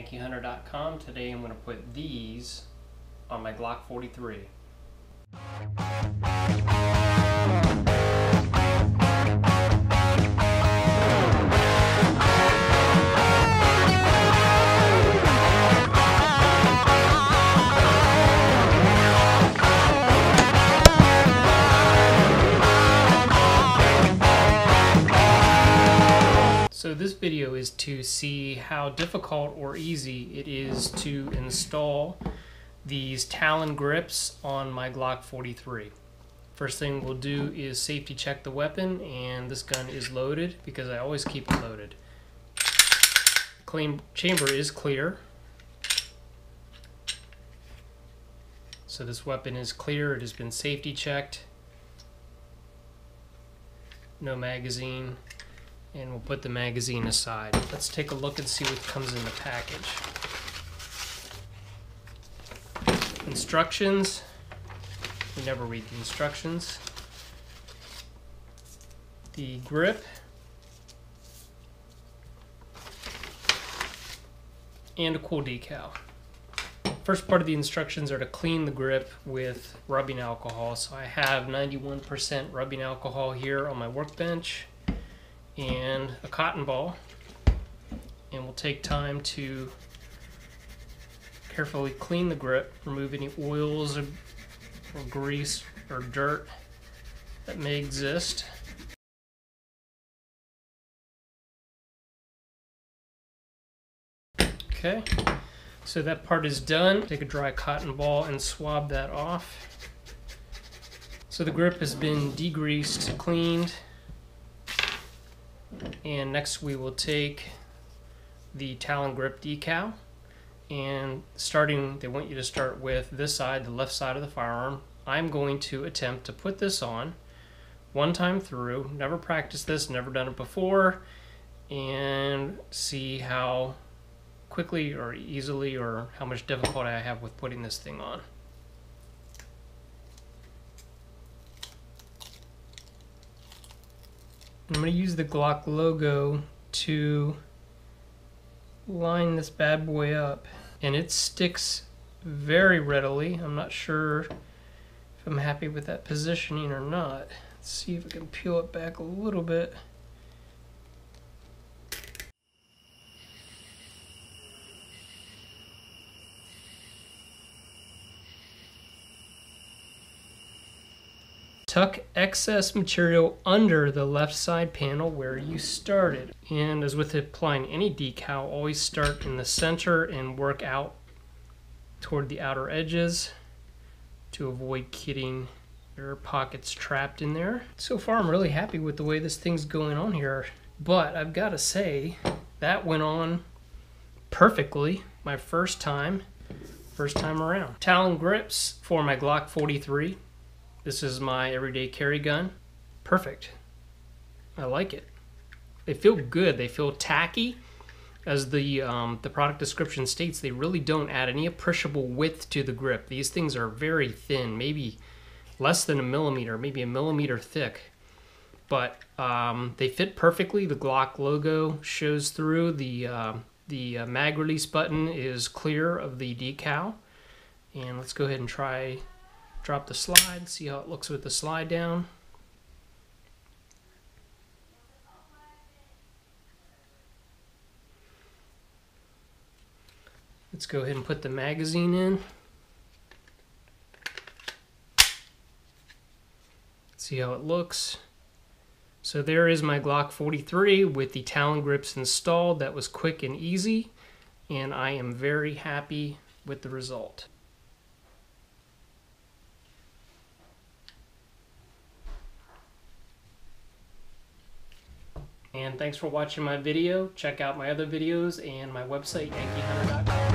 YankeeHunter.com. Today I'm going to put these on my Glock 43. So this video is to see how difficult or easy it is to install these Talon grips on my Glock 43. First thing we'll do is safety check the weapon, and this gun is loaded because I always keep it loaded. Chamber is clear. So this weapon is clear, it has been safety checked. No magazine. And we'll put the magazine aside. Let's take a look and see what comes in the package. Instructions. We never read the instructions. The grip. And a cool decal. First part of the instructions are to clean the grip with rubbing alcohol. So I have 91% rubbing alcohol here on my workbench and a cotton ball, and we'll take time to carefully clean the grip, remove any oils or grease or dirt that may exist. Okay, so that part is done. Take a dry cotton ball and swab that off. So the grip has been degreased, cleaned. And next we will take the Talon grip decal, and they want you to start with this side, the left side of the firearm. I'm going to attempt to put this on one time through, never practiced this, never done it before, and see how quickly or easily or how much difficulty I have with putting this thing on. I'm going to use the Glock logo to line this bad boy up, and it sticks very readily. I'm not sure if I'm happy with that positioning or not. Let's see if I can peel it back a little bit. Tuck excess material under the left side panel where you started. And as with applying any decal, always start in the center and work out toward the outer edges to avoid getting your pockets trapped in there. So far I'm really happy with the way this thing's going on here, but I've got to say that went on perfectly my first time around. Talon grips for my Glock 43. This is my everyday carry gun. Perfect. I like it. They feel good. They feel tacky. As the product description states, they really don't add any appreciable width to the grip. These things are very thin, maybe less than a millimeter, maybe a millimeter thick. But they fit perfectly. The Glock logo shows through. The mag release button is clear of the decal. And let's go ahead and drop the slide, see how it looks with the slide down. Let's go ahead and put the magazine in. See how it looks. So there is my Glock 43 with the Talon grips installed. That was quick and easy, and I am very happy with the result. And thanks for watching my video. Check out my other videos and my website, YankeeHunter.com.